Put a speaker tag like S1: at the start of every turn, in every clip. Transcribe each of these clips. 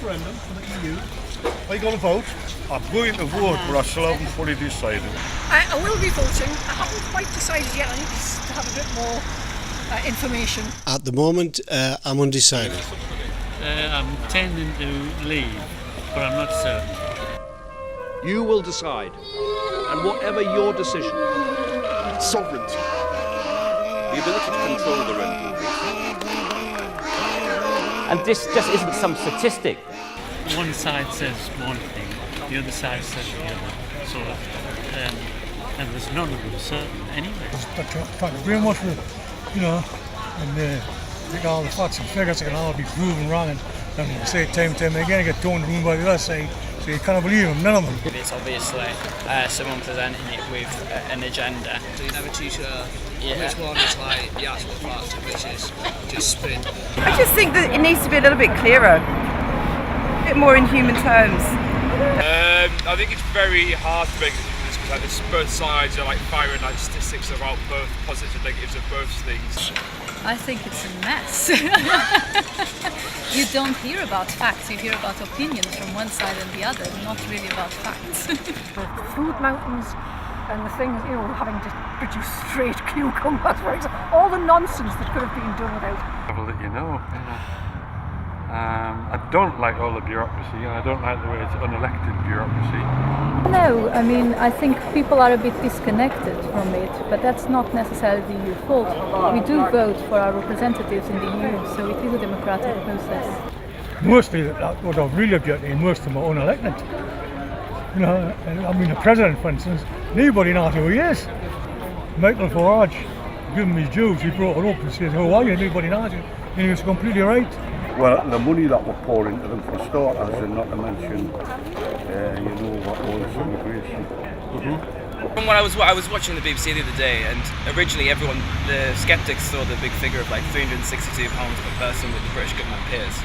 S1: referendum for the EU. Are you going to vote?
S2: I'm going to vote, but I still haven't fully decided.
S3: I will be voting. I haven't quite decided yet. I need to have a bit more information.
S4: At the moment, I'm undecided.
S5: I'm tending to leave, but I'm not certain.
S6: You will decide, and whatever your decision,
S7: Sovereignty.
S6: the ability to control the rental.
S8: And this just isn't some statistic.
S5: One side says one thing, the other side says the other, sort of, and there's none of them certain anyway.
S1: Trying to brainwash it, you know, and I think all the facts and figures can all be proven wrong, and say it time and time again, get thrown in the room by the other side, so you can't believe them, none of them.
S9: It's obviously someone presenting it with an agenda.
S10: So you're never too sure which one is like the actual fact and which is just spin.
S11: I just think that it needs to be a little bit clearer, a bit more in human terms.
S12: I think it's very hard to make this because like, both sides are like firing like statistics about both positives and negatives of both things.
S13: I think it's a mess. You don't hear about facts, you hear about opinions from one side and the other, not really about facts.
S3: The food mountains and the things, you know, having to produce straight cucumbers, for example, all the nonsense that could have been done without.
S2: I will let you know. I don't like all the bureaucracy, and I don't like the way it's unelected bureaucracy.
S13: No, I mean, I think people are a bit disconnected from it, but that's not necessarily the EU fault. We do vote for our representatives in the EU, so it is a democratic process.
S1: Mostly, what I'm really objecting, most of them are unelected. You know, I mean, the president, for instance, nobody knows who he is. Michael Farage, give him his dues, he brought it up and said, "Who are you?" Nobody knows it. And he was completely right.
S2: Well, the money that we're pouring into them for starters, and not to mention, you know, what was immigration.
S9: From what I was watching the BBC the other day, and originally the sceptics saw the big figure of like £362 per person with the British government peers.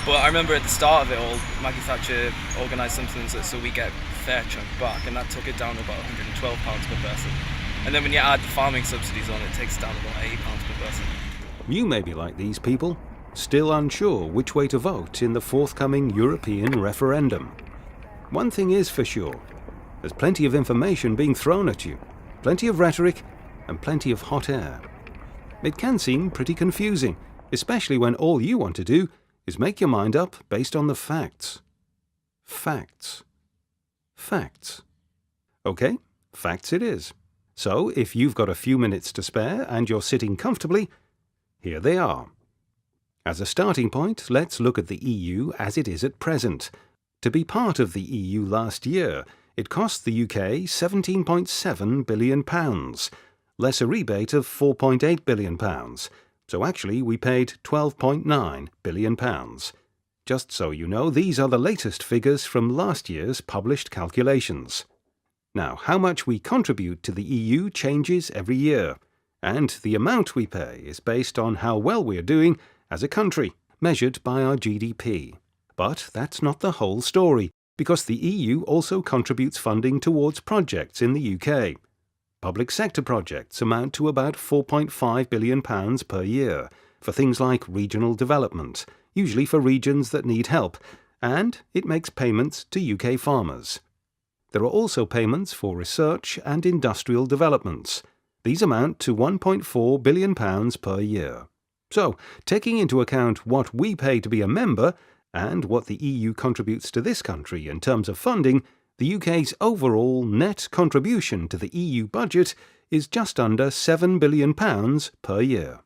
S9: But I remember at the start of it all, Maggie Thatcher organised something so we get a fair chunk back, and that took it down to about £112 per person. And then when you add the farming subsidies on, it takes it down to about £80 per person.
S14: You may be like these people, still unsure which way to vote in the forthcoming European referendum. One thing is for sure, there's plenty of information being thrown at you, plenty of rhetoric, and plenty of hot air. It can seem pretty confusing, especially when all you want to do is make your mind up based on the facts. Facts. Facts. Okay, facts it is. So, if you've got a few minutes to spare and you're sitting comfortably, here they are. As a starting point, let's look at the EU as it is at present. To be part of the EU last year, it cost the UK £17.7 billion, less a rebate of £4.8 billion. So actually we paid £12.9 billion. Just so you know, these are the latest figures from last year's published calculations. Now, how much we contribute to the EU changes every year, and the amount we pay is based on how well we're doing as a country, measured by our GDP. But that's not the whole story, because the EU also contributes funding towards projects in the UK. Public sector projects amount to about £4.5 billion per year, for things like regional development, usually for regions that need help, and it makes payments to UK farmers. There are also payments for research and industrial developments. These amount to £1.4 billion per year. So, taking into account what we pay to be a member, and what the EU contributes to this country in terms of funding, the UK's overall net contribution to the EU budget is just under £7 billion per year.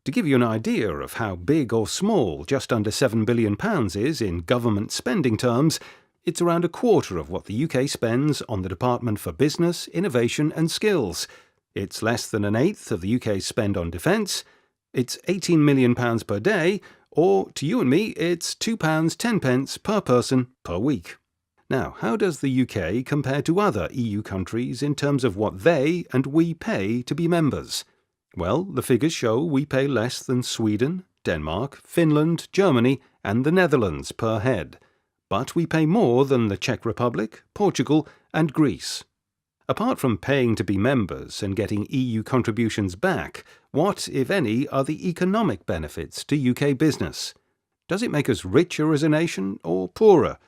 S14: To give you an idea of how big or small just under £7 billion is in government spending terms, it's around a quarter of what the UK spends on the Department for Business, Innovation and Skills. It's less than an eighth of the UK's spend on defence. It's £18 million per day, or to you and me, it's £2.10 per person per week. Now, how does the UK compare to other EU countries in terms of what they and we pay to be members? Well, the figures show we pay less than Sweden, Denmark, Finland, Germany and the Netherlands per head. But we pay more than the Czech Republic, Portugal and Greece. Apart from paying to be members and getting EU contributions back, what, if any, are the economic benefits to UK business? Does it make us richer as a nation or poorer?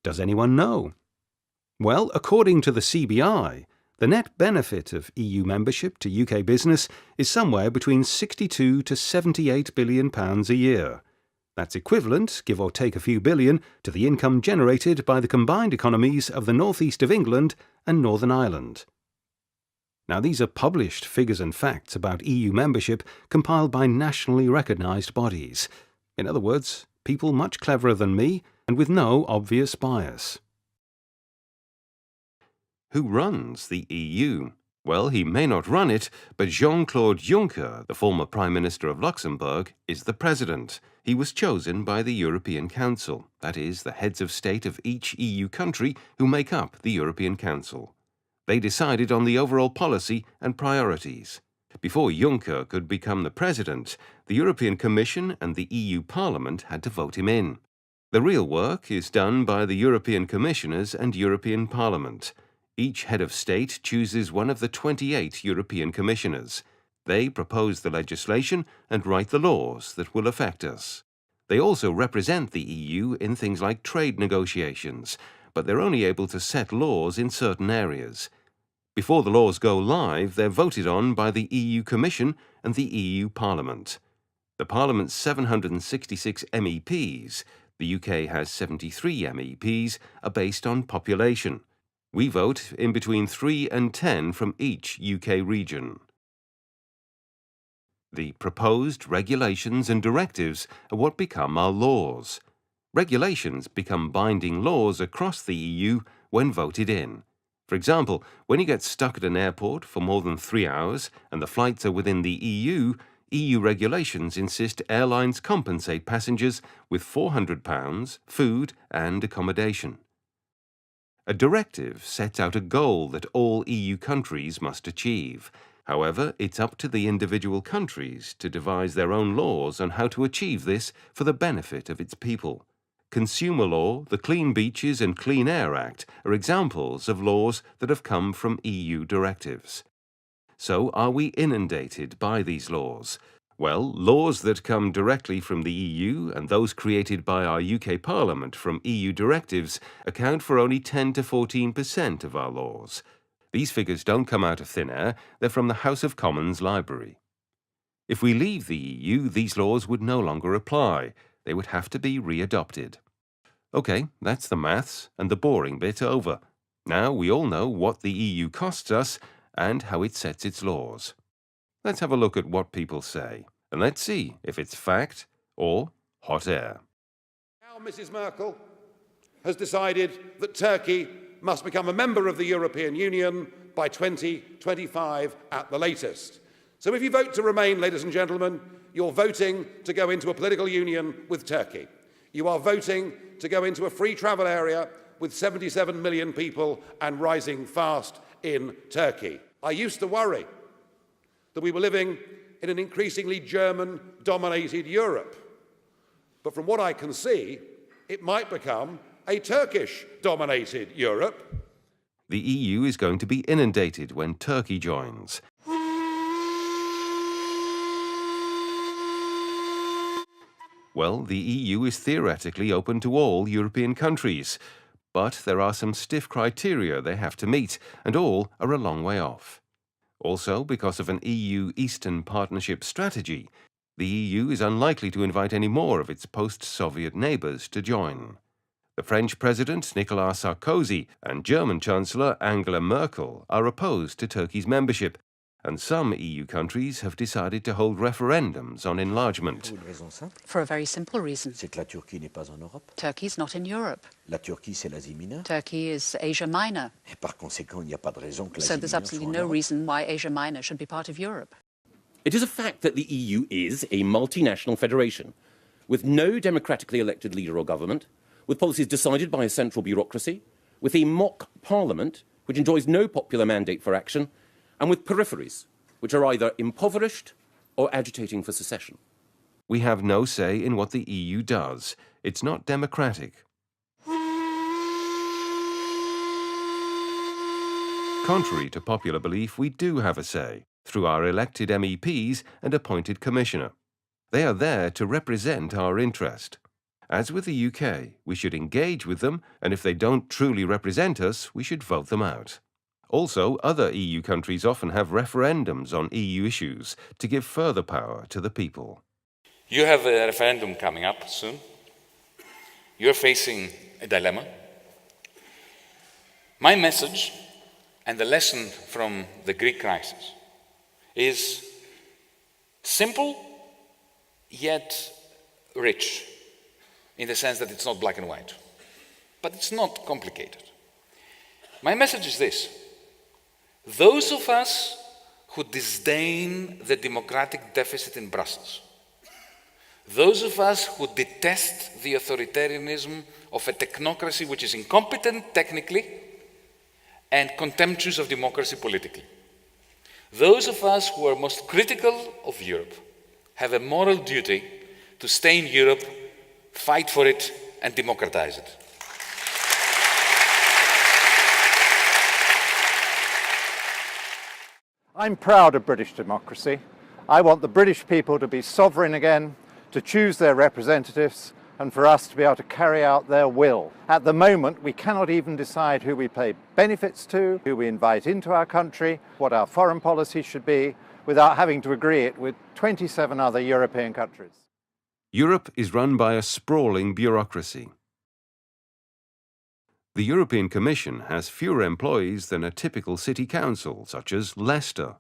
S14: Does anyone know? Well, according to the CBI, the net benefit of EU membership to UK business is somewhere between £62 to £78 billion a year. That's equivalent, give or take a few billion, to the income generated by the combined economies of the northeast of England and Northern Ireland. Now, these are published figures and facts about EU membership compiled by nationally recognised bodies. In other words, people much cleverer than me and with no obvious bias. Who runs the EU? Well, he may not run it, but Jean-Claude Juncker, the former Prime Minister of Luxembourg, is the president. He was chosen by the European Council, that is, the heads of state of each EU country who make up the European Council. They decided on the overall policy and priorities. Before Juncker could become the president, the European Commission and the EU Parliament had to vote him in. The real work is done by the European Commissioners and European Parliament. Each head of state chooses one of the 28 European Commissioners. They propose the legislation and write the laws that will affect us. They also represent the EU in things like trade negotiations, but they're only able to set laws in certain areas. Before the laws go live, they're voted on by the EU Commission and the EU Parliament. The Parliament's 766 MEPs, the UK has 73 MEPs, are based on population. We vote in between 3 and 10 from each UK region. The proposed regulations and directives are what become our laws. Regulations become binding laws across the EU when voted in. For example, when you get stuck at an airport for more than 3 hours and the flights are within the EU regulations insist airlines compensate passengers with £400, food and accommodation. A directive sets out a goal that all EU countries must achieve. However, it's up to the individual countries to devise their own laws on how to achieve this for the benefit of its people. Consumer law, the Clean Beaches and Clean Air Act are examples of laws that have come from EU directives. So, are we inundated by these laws? Well, laws that come directly from the EU and those created by our UK Parliament from EU directives account for only 10 to 14% of our laws. These figures don't come out of thin air, they're from the House of Commons library. If we leave the EU, these laws would no longer apply. They would have to be re-adopted. OK, that's the maths and the boring bit over. Now we all know what the EU costs us and how it sets its laws. Let's have a look at what people say, and let's see if it's fact or hot air.
S15: Now Mrs. Merkel has decided that Turkey must become a member of the European Union by 2025 at the latest. So if you vote to remain, ladies and gentlemen, you're voting to go into a political union with Turkey. You are voting to go into a free travel area with 77 million people and rising fast in Turkey. I used to worry that we were living in an increasingly German-dominated Europe. But from what I can see, it might become a Turkish-dominated Europe.
S14: The EU is going to be inundated when Turkey joins. Well, the EU is theoretically open to all European countries, but there are some stiff criteria they have to meet, and all are a long way off. Also, because of an EU Eastern Partnership strategy, the EU is unlikely to invite any more of its post-Soviet neighbours to join. The French President Nicolas Sarkozy and German Chancellor Angela Merkel are opposed to Turkey's membership, and some EU countries have decided to hold referendums on enlargement.
S16: For a very simple reason. Turkey is not in Europe. Turkey is Asia Minor. So there's absolutely no reason why Asia Minor should be part of Europe.
S17: It is a fact that the EU is a multinational federation, with no democratically elected leader or government, with policies decided by a central bureaucracy, with a mock parliament which enjoys no popular mandate for action, and with peripheries, which are either impoverished or agitating for secession.
S14: We have no say in what the EU does. It's not democratic. Contrary to popular belief, we do have a say, through our elected MEPs and appointed commissioner. They are there to represent our interest. As with the UK, we should engage with them, and if they don't truly represent us, we should vote them out. Also, other EU countries often have referendums on EU issues to give further power to the people.
S18: You have a referendum coming up soon. You're facing a dilemma. My message and the lesson from the Greek crisis is simple yet rich, in the sense that it's not black and white, but it's not complicated. My message is this: those of us who disdain the democratic deficit in Brussels, those of us who detest the authoritarianism of a technocracy which is incompetent technically and contemptuous of democracy politically, those of us who are most critical of Europe have a moral duty to stay in Europe, fight for it, and democratize it.
S19: I'm proud of British democracy. I want the British people to be sovereign again, to choose their representatives, and for us to be able to carry out their will. At the moment, we cannot even decide who we pay benefits to, who we invite into our country, what our foreign policy should be, without having to agree it with 27 other European countries.
S14: Europe is run by a sprawling bureaucracy. The European Commission has fewer employees than a typical city council, such as Leicester.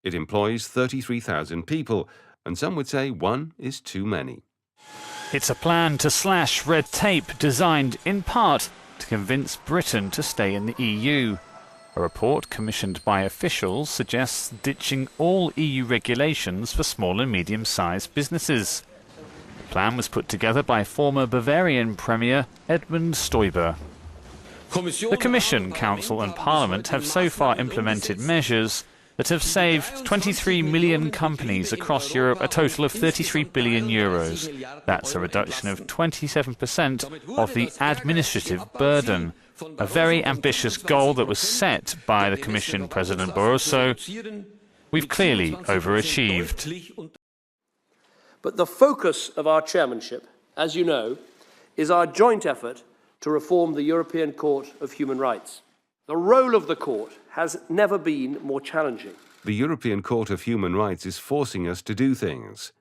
S14: It employs 33,000 people, and some would say one is too many.
S20: It's a plan to slash red tape designed, in part, to convince Britain to stay in the EU. A report commissioned by officials suggests ditching all EU regulations for small and medium-sized businesses. The plan was put together by former Bavarian Premier Edmund Stoiber. The Commission, Council and Parliament have so far implemented measures that have saved 23 million companies across Europe a total of 33 billion euros. That's a reduction of 27% of the administrative burden. A very ambitious goal that was set by the Commission President Barroso. We've clearly overachieved.
S21: But the focus of our chairmanship, as you know, is our joint effort to reform the European Court of Human Rights. The role of the court has never been more challenging.
S14: The European Court of Human Rights is forcing us to do things.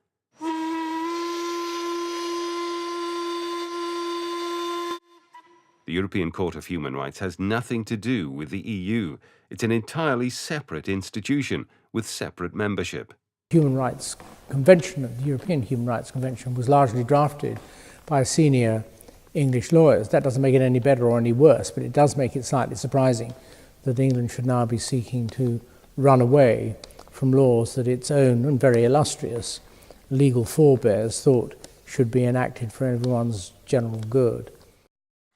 S14: The European Court of Human Rights has nothing to do with the EU. It's an entirely separate institution with separate membership.
S22: The Human Rights Convention, the European Human Rights Convention, was largely drafted by senior English lawyers. That doesn't make it any better or any worse, but it does make it slightly surprising that England should now be seeking to run away from laws that its own and very illustrious legal forebears thought should be enacted for everyone's general good.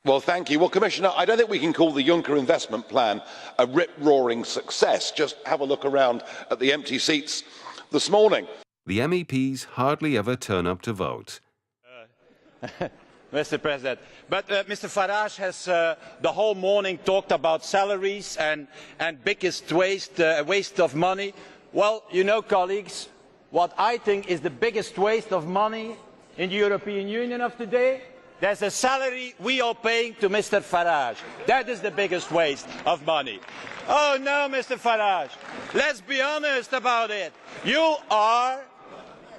S15: Well, thank you. Well, Commissioner, I don't think we can call the Juncker investment plan a rip-roaring success. Just have a look around at the empty seats this morning.
S14: The MEPs hardly ever turn up to vote.
S23: Mr. President, but Mr. Farage has the whole morning talked about salaries and biggest waste of money. Well, you know, colleagues, what I think is the biggest waste of money in the European Union of today? There's a salary we are paying to Mr. Farage. That is the biggest waste of money. Oh no, Mr. Farage, let's be honest about it. You are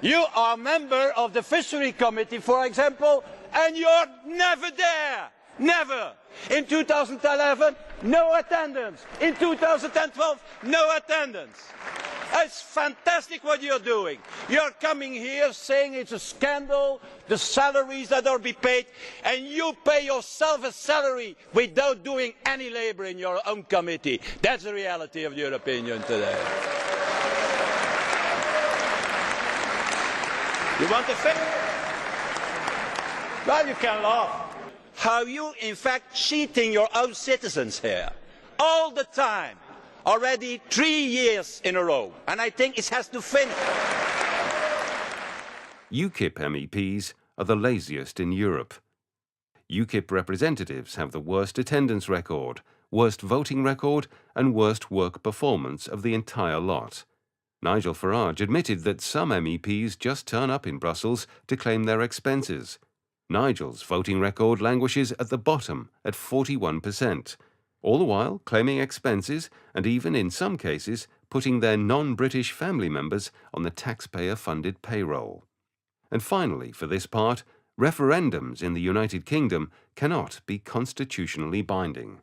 S23: a member of the Fishery Committee, for example, and you're never there. Never. In 2011, no attendance. In 2012, no attendance. It's fantastic what you're doing. You're coming here saying it's a scandal, the salaries that are being paid, and you pay yourself a salary without doing any labor in your own committee. That's the reality of the European Union today. You want to say? Well, you can laugh. How you, in fact, cheating your own citizens here. All the time. Already 3 years in a row. And I think it has to finish.
S14: UKIP MEPs are the laziest in Europe. UKIP representatives have the worst attendance record, worst voting record, and worst work performance of the entire lot. Nigel Farage admitted that some MEPs just turn up in Brussels to claim their expenses. Nigel's voting record languishes at the bottom at 41%, all the while claiming expenses and even, in some cases, putting their non-British family members on the taxpayer-funded payroll. And finally, for this part, referendums in the United Kingdom cannot be constitutionally binding.